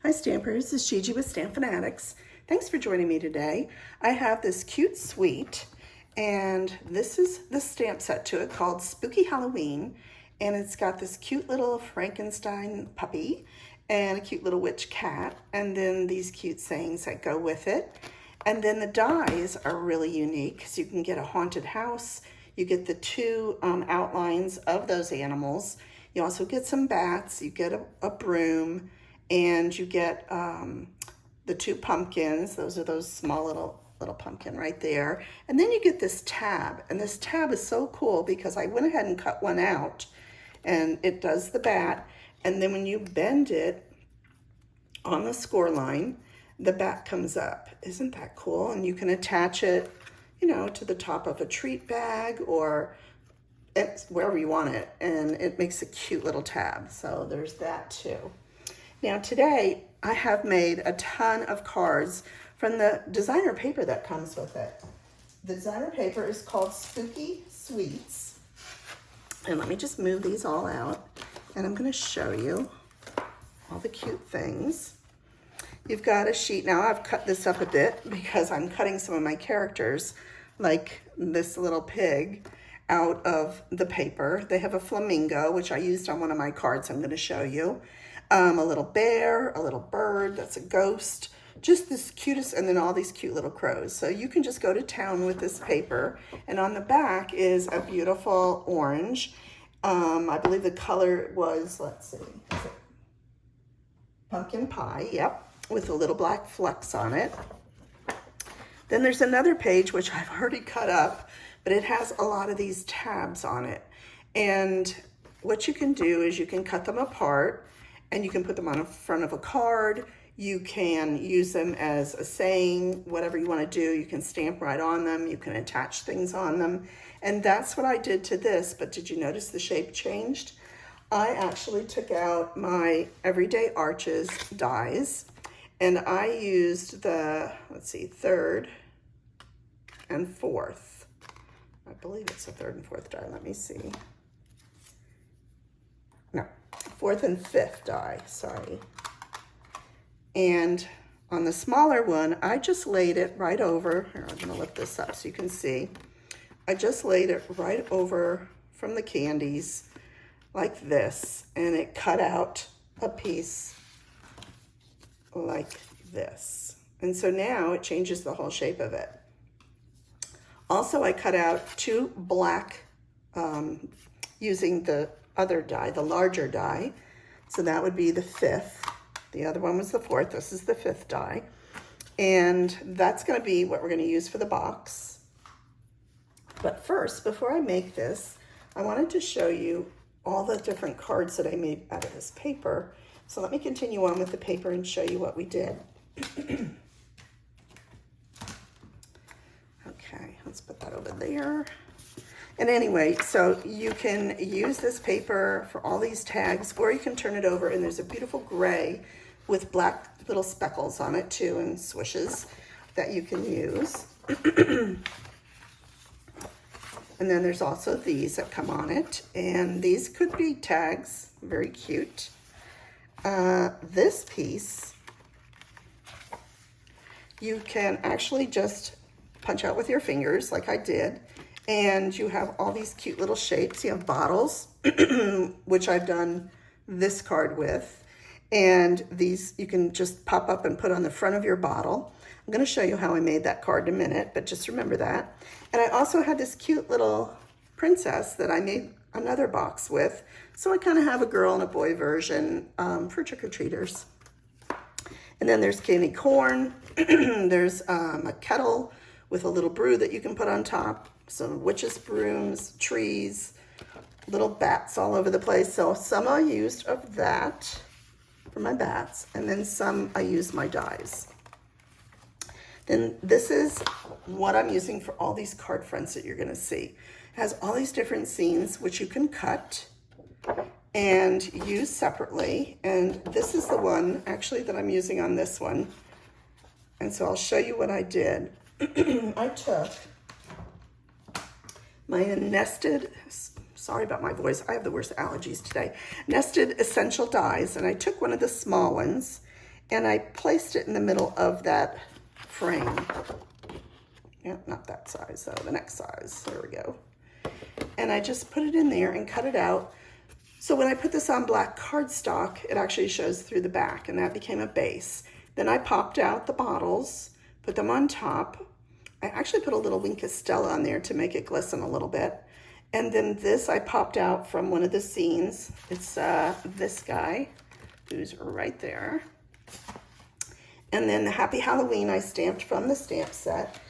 Hi Stampers, this is Gigi with StampFUNatics. Thanks for joining me today. I have this cute suite, and this is the stamp set to it called Spooky Halloween, and it's got this cute little Frankenstein puppy and a cute little witch cat, and then these cute sayings that go with it. And then the dies are really unique because you can get a haunted house, you get the two outlines of those animals, you also get some bats, you get a broom, and you get the two pumpkins. Those are those small little pumpkin right there. And then you get this tab, and this tab is so cool because I went ahead and cut one out, and it does the bat. And then when you bend it on the score line, the bat comes up. Isn't that cool? And you can attach it, you know, to the top of a treat bag or wherever you want it, and it makes a cute little tab. So there's that too. Now today, I have made a ton of cards from the designer paper that comes with it. The designer paper is called Spooky Sweets. And let me just move these all out, and I'm gonna show you all the cute things. You've got a sheet. Now I've cut this up a bit because I'm cutting some of my characters, like this little pig, out of the paper. They have a flamingo, which I used on one of my cards I'm gonna show you. A little bear, a little bird, that's a ghost, just this cutest, and then all these cute little crows. So you can just go to town with this paper. And on the back is a beautiful orange. I believe the color was, let's see, pumpkin pie, yep, with a little black flecks on it. Then there's another page, which I've already cut up, but it has a lot of these tabs on it. And what you can do is you can cut them apart, and you can put them on the front of a card. You can use them as a saying, whatever you want to do. You can stamp right on them. You can attach things on them. And that's what I did to this. But did you notice the shape changed? I actually took out my Everyday Arches dies, and I used the, let's see, third and fourth. I believe it's the third and fourth die. Let me see. No, fourth and fifth die, sorry. And on the smaller one, I just laid it right over, here, I'm gonna lift this up so you can see. I just laid it right over from the candies like this, and it cut out a piece like this. And so now it changes the whole shape of it. Also, I cut out two black using the other die, the larger die. So that would be the fifth. The other one was the fourth. This is the fifth die. And that's going to be what we're going to use for the box. But first, before I make this, I wanted to show you all the different cards that I made out of this paper. So let me continue on with the paper and show you what we did. Okay, let's put that over there. And anyway, so you can use this paper for all these tags, or you can turn it over, and there's a beautiful gray with black little speckles on it too, and swishes that you can use. And then there's also these that come on it, and these could be tags, very cute. This piece, you can actually just punch out with your fingers like I did, and you have all these cute little shapes. You have bottles, which I've done this card with, and these you can just pop up and put on the front of your bottle. I'm going to show you how I made that card in a minute, but just remember that. And I also had this cute little princess that I made another box with, so I kind of have a girl and a boy version for trick-or-treaters. And then there's candy corn. There's a kettle with a little brew that you can put on top, some witches' brooms, trees, little bats all over the place. So some I used of that for my bats, and then some I used my dies. Then this is what I'm using for all these card fronts that you're gonna see. It has all these different scenes which you can cut and use separately. And this is the one actually that I'm using on this one. And so I'll show you what I did. I took my nested, sorry about my voice, I have the worst allergies today, nested essential dies, and I took one of the small ones and I placed it in the middle of that frame. Yeah, not that size though, the next size. There we go. And I just put it in there and cut it out. So when I put this on black cardstock, it actually shows through the back, and that became a base. Then I popped out the bottles, put them on top. I actually put a little Wink of Stella on there to make it glisten a little bit. And then this I popped out from one of the scenes. It's this guy who's right there. And then the Happy Halloween I stamped from the stamp set.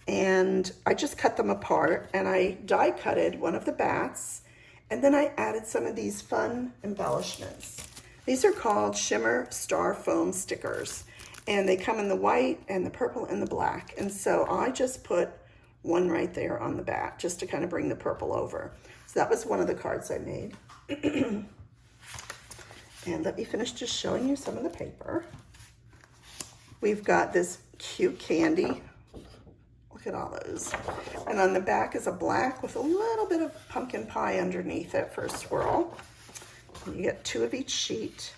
And I just cut them apart, and I die cutted one of the bats. And then I added some of these fun embellishments. These are called Shimmer Star Foam stickers, and they come in the white and the purple and the black. And so I just put one right there on the bat just to kind of bring the purple over. So that was one of the cards I made. And let me finish just showing you some of the paper. We've got this cute candy. Look at all those. And on the back is a black with a little bit of pumpkin pie underneath it for a swirl. You get 2 of each sheet.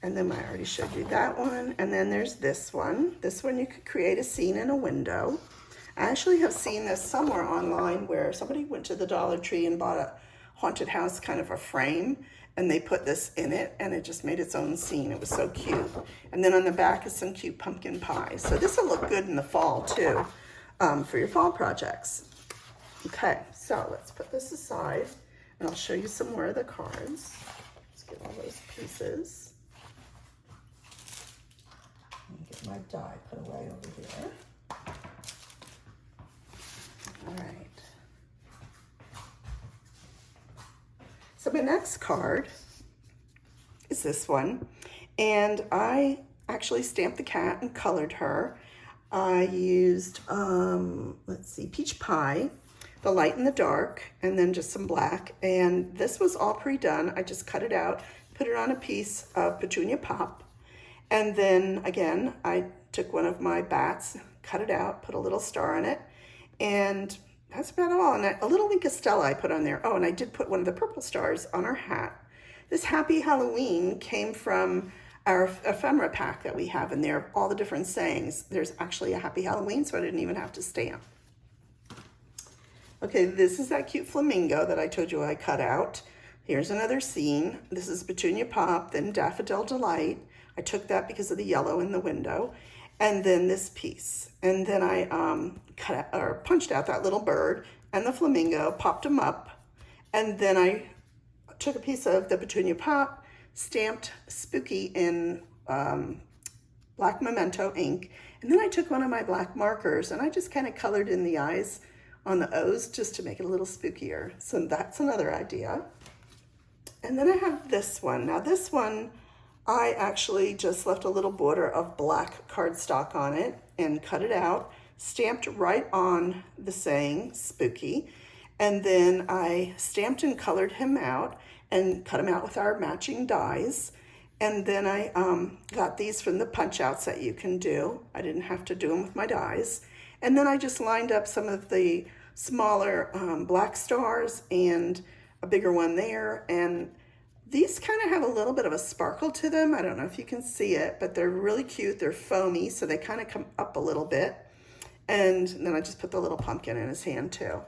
And then I already showed you that one. And then there's this one. This one you could create a scene in a window. I actually have seen this somewhere online where somebody went to the Dollar Tree and bought a haunted house kind of a frame, and they put this in it, and it just made its own scene. It was so cute. And then on the back is some cute pumpkin pie. So this will look good in the fall too, for your fall projects. Okay, so let's put this aside, and I'll show you some more of the cards. Let's get all those pieces. Get my die put away over here. All right. So my next card is this one, and I actually stamped the cat and colored her. I used, let's see, peach pie, the light and the dark, and then just some black. And this was all pre-done. I just cut it out, put it on a piece of petunia pop. And then again, I took one of my bats, cut it out, put a little star on it, and that's about all. And a little Wink of Stella I put on there. Oh, and I did put one of the purple stars on her hat. This Happy Halloween came from our ephemera pack that we have in there, all the different sayings. There's actually a Happy Halloween, so I didn't even have to stamp. Okay, this is that cute flamingo that I told you I cut out. Here's another scene. This is Petunia Pop, then Daffodil Delight. I took that because of the yellow in the window. And then this piece. And then I punched out that little bird and the flamingo, popped them up. And then I took a piece of the Petunia Pop, stamped Spooky in black memento ink. And then I took one of my black markers and I just kind of colored in the eyes on the O's just to make it a little spookier. So that's another idea. And then I have this one. Now this one, I actually just left a little border of black cardstock on it and cut it out, stamped right on the saying Spooky, and then I stamped and colored him out and cut him out with our matching dies. And then I got these from the punch outs that you can do. I didn't have to do them with my dies. And then I just lined up some of the smaller black stars and a bigger one there, and these kind of have a little bit of a sparkle to them. I don't know if you can see it, but they're really cute. They're foamy, so they kind of come up a little bit. And then I just put the little pumpkin in his hand too.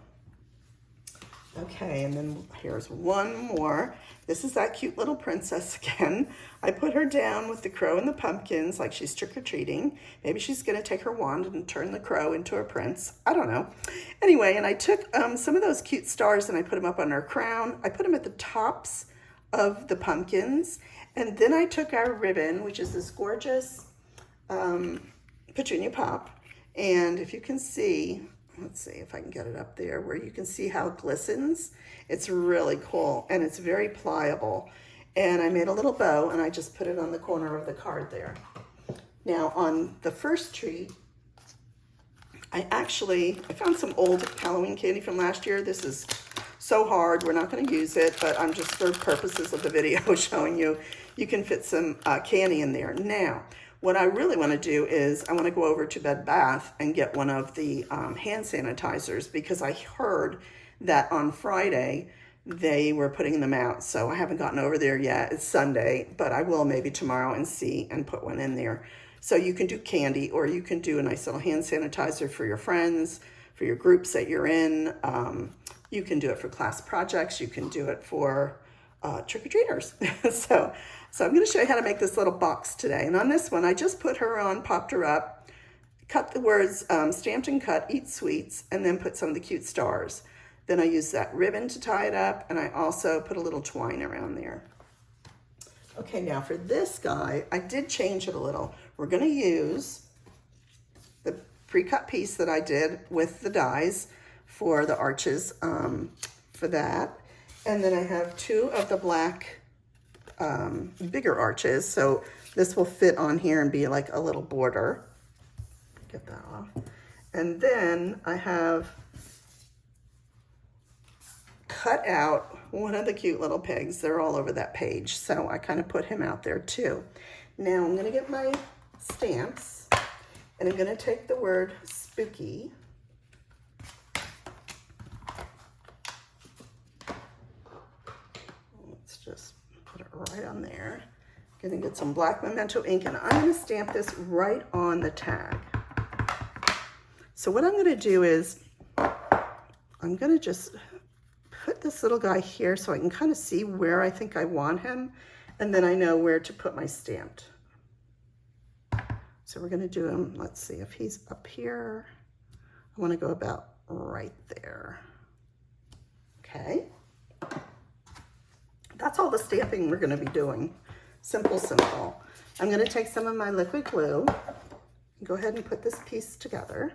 Okay, and then here's one more. This is that cute little princess again. I put her down with the crow and the pumpkins like she's trick-or-treating. Maybe she's gonna take her wand and turn the crow into a prince. I don't know. Anyway, and I took some of those cute stars and I put them up on her crown. I put them at the tops of the pumpkins, and then I took our ribbon, which is this gorgeous Petunia Pop, and if you can see, let's see if I can get it up there where you can see how it glistens. It's really cool, and it's very pliable. And I made a little bow, and I just put it on the corner of the card there. Now on the first tree, I found some old Halloween candy from last year. This is so hard, we're not going to use it, but I'm just for purposes of the video showing you can fit some candy in there. Now, what I really want to do is I want to go over to Bed Bath and get one of the hand sanitizers, because I heard that on Friday they were putting them out, so I haven't gotten over there yet. It's Sunday, but I will maybe tomorrow and see and put one in there. So you can do candy, or you can do a nice little hand sanitizer for your friends, for your groups that you're in. You can do it for class projects. You can do it for trick-or-treaters. So I'm going to show you how to make this little box today. And on this one, I just put her on, popped her up, cut the words stamped and cut, eat sweets, and then put some of the cute stars. Then I use that ribbon to tie it up, and I also put a little twine around there. Okay, now for this guy, I did change it a little. We're going to use the pre-cut piece that I did with the dies for the arches for that. And then I have 2 of the black bigger arches, so this will fit on here and be like a little border. Get that off. And then I have cut out one of the cute little pigs. They're all over that page, so I kind of put him out there too. Now I'm going to get my stamps, and I'm going to take the word spooky, let's just put it right on there. I'm going to get some black memento ink, and I'm going to stamp this right on the tag. So what I'm going to do is I'm going to just put this little guy here so I can kind of see where I think I want him, and then I know where to put my stamped. So we're going to do him, let's see if he's up here. I want to go about right there. Okay. That's all the stamping we're going to be doing. Simple, simple. I'm going to take some of my liquid glue and go ahead and put this piece together.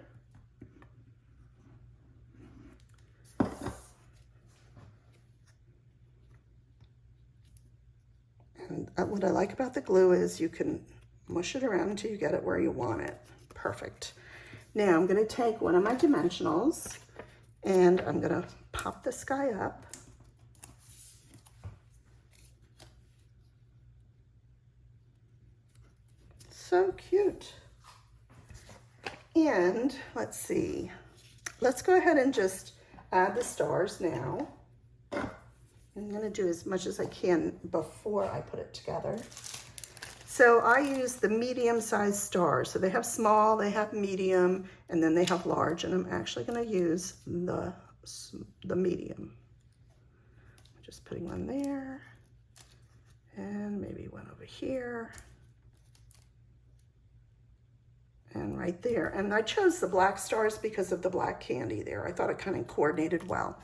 And what I like about the glue is you can mush it around until you get it where you want it. Perfect. Now I'm going to take one of my dimensionals, and I'm going to pop this guy up. So cute. And let's see. Let's go ahead and just add the stars now. I'm going to do as much as I can before I put it together. So I use the medium-sized stars. So they have small, they have medium, and then they have large. And I'm actually going to use the medium. I'm just putting one there, and maybe one over here, and right there. And I chose the black stars because of the black candy there. I thought it kind of coordinated well.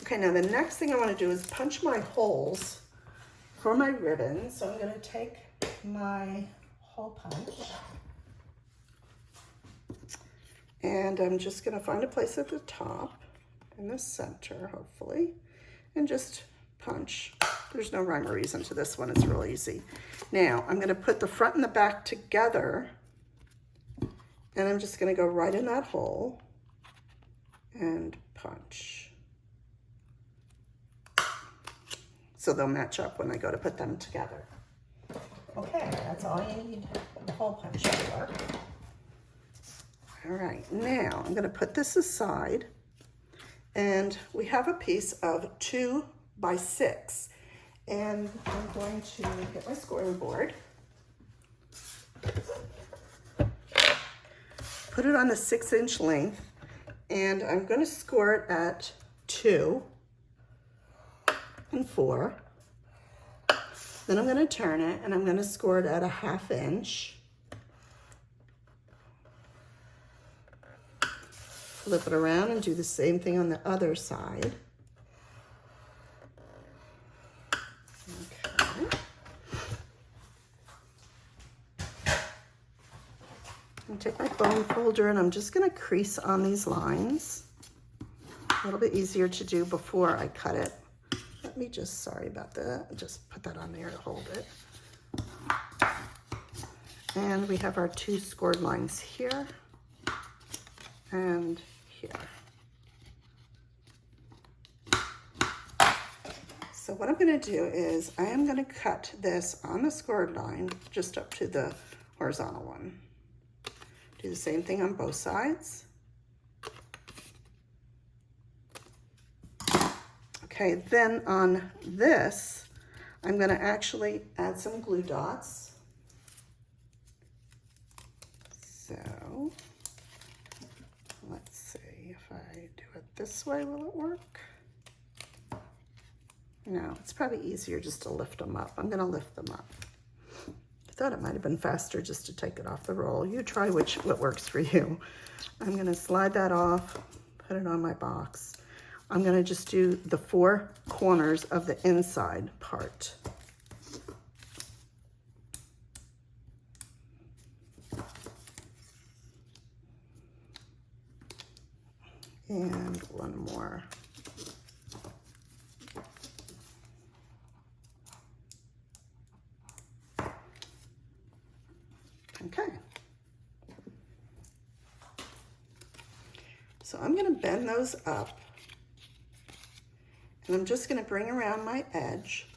Okay, now the next thing I want to do is punch my holes for my ribbon. So I'm going to take my hole punch, and I'm just going to find a place at the top in the center, hopefully, and just punch. There's no rhyme or reason to this one. It's real easy. Now I'm going to put the front and the back together, and I'm just going to go right in that hole and punch. So they'll match up when I go to put them together. Okay, that's all you need the hole punch for. All right, now I'm going to put this aside, and we have a piece of 2 by 6, and I'm going to get my scoring board, put it on the 6-inch length, and I'm going to score it at 2 and 4. Then I'm going to turn it, and I'm going to score it at a 1/2 inch. Flip it around and do the same thing on the other side. Okay. I'm take my bone folder, and I'm just going to crease on these lines. A little bit easier to do before I cut it. Let me just, sorry about that, just put that on there to hold it. And we have our 2 scored lines here and here. So what I'm going to do is I am going to cut this on the scored line just up to the horizontal one. Do the same thing on both sides. Okay, then on this, I'm going to actually add some glue dots. So let's see if I do it this way, will it work? No, it's probably easier just to lift them up. I'm going to lift them up. I thought it might have been faster just to take it off the roll. You try what works for you. I'm going to slide that off, put it on my box. I'm going to just do the 4 corners of the inside part. And one more. Okay. So I'm going to bend those up. And I'm just going to bring around my edge.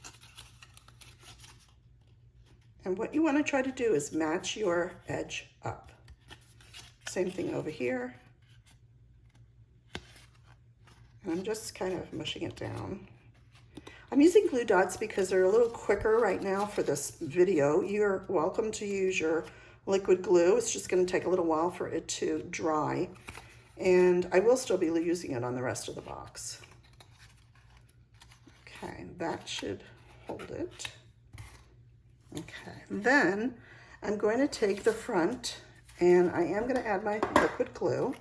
And what you want to try to do is match your edge up. Same thing over here. And I'm just kind of mushing it down. I'm using glue dots because they're a little quicker right now for this video. You're welcome to use your liquid glue. It's just going to take a little while for it to dry. And I will still be using it on the rest of the box. Okay, that should hold it. Okay, then I'm going to take the front and I am going to add my liquid glue.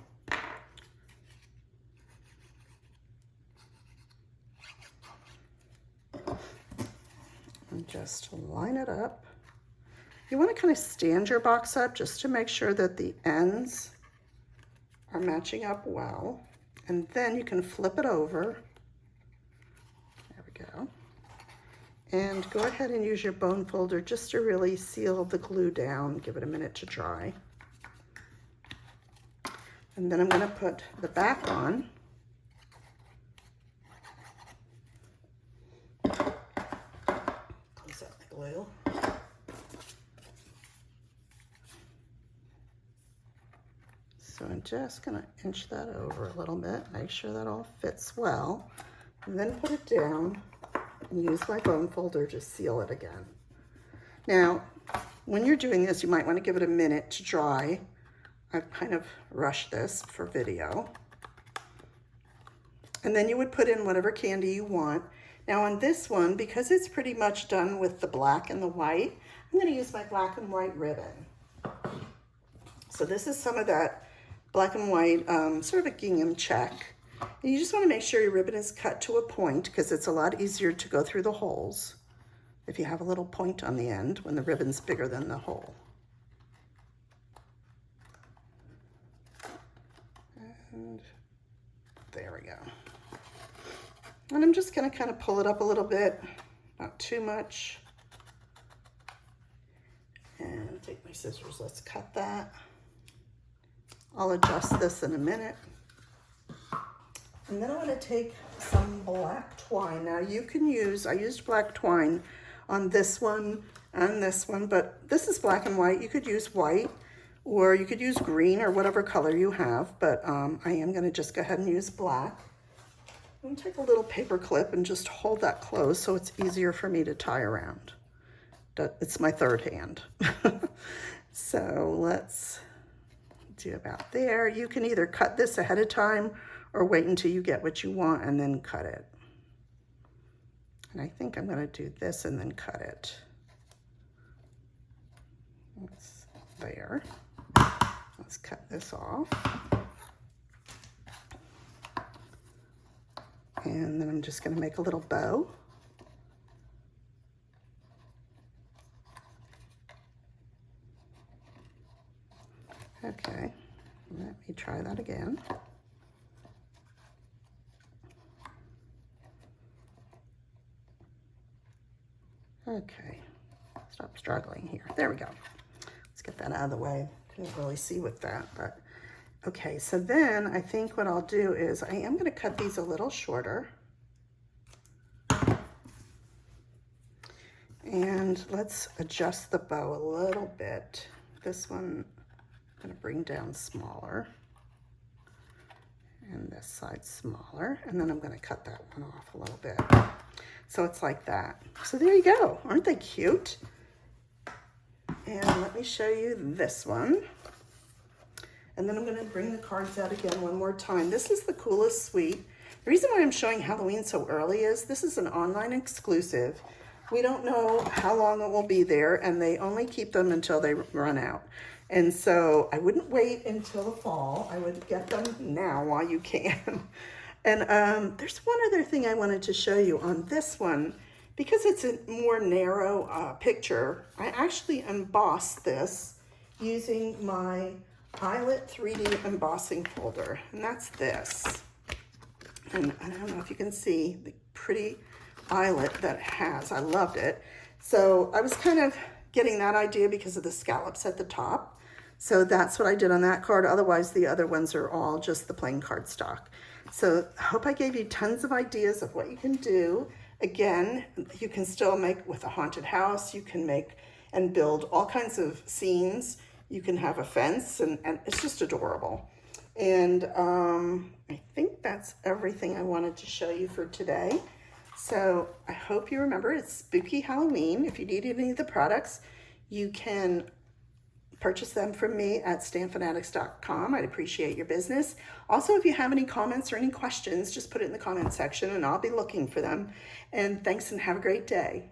And just line it up. You want to kind of stand your box up just to make sure that the ends are matching up well. And then you can flip it over. There we go. And go ahead and use your bone folder just to really seal the glue down. Give it a minute to dry. And then I'm going to put the back on. Close out the glue. So I'm just going to inch that over a little bit, make sure that all fits well, and then put it down and use my bone folder to seal it again. Now, when you're doing this, you might want to give it a minute to dry. I've kind of rushed this for video. And then you would put in whatever candy you want. Now on this one, because it's pretty much done with the black and the white, I'm going to use my black and white ribbon. So this is some of that black and white, sort of a gingham check. And you just want to make sure your ribbon is cut to a point because it's a lot easier to go through the holes if you have a little point on the end when the ribbon's bigger than the hole. And there we go. And I'm just going to kind of pull it up a little bit, not too much. And take my scissors, let's cut that. I'll adjust this in a minute. And then I'm going to take some black twine. Now you can use, I used black twine on this one and this one, but this is black and white. You could use white or you could use green or whatever color you have, but I am going to just go ahead and use black. I'm going to take a little paper clip and just hold that closed so it's easier for me to tie around. It's my third hand. So let's do about there. You can either cut this ahead of time or wait until you get what you want and then cut it. And I think I'm going to do this and then cut it. It's there. Let's cut this off. And then I'm just going to make a little bow. Okay, let me try that again. Okay, stop struggling here. There we go. Let's get that out of the way. Couldn't really see with that, but okay. So then I think what I'll do is I am going to cut these a little shorter. And let's adjust the bow a little bit. This one I'm going to bring down smaller. and this side smaller, and then I'm going to cut that one off a little bit. So it's like that. So there you go. Aren't they cute? And let me show you this one. And then I'm going to bring the cards out again one more time. This is the coolest suite. The reason why I'm showing Halloween so early is this is an online exclusive. We don't know how long it will be there, and they only keep them until they run out. And so I wouldn't wait until the fall. I would get them now while you can. And there's one other thing I wanted to show you on this one. Because it's a more narrow picture, I actually embossed this using my Eyelet 3D embossing folder, and that's this. And I don't know if you can see the pretty eyelet that it has. I loved it. So I was kind of getting that idea because of the scallops at the top. So that's what I did on that card. Otherwise, the other ones are all just the plain cardstock. So I hope I gave you tons of ideas of what you can do. Again, you can still make with a haunted house. You can make and build all kinds of scenes. You can have a fence, and it's just adorable. And I think that's everything I wanted to show you for today. So I hope you remember it's Spooky Halloween. If you need any of the products, you can purchase them from me at StampFUNatics.com. I'd appreciate your business. Also, if you have any comments or any questions, just put it in the comment section and I'll be looking for them. And thanks and have a great day.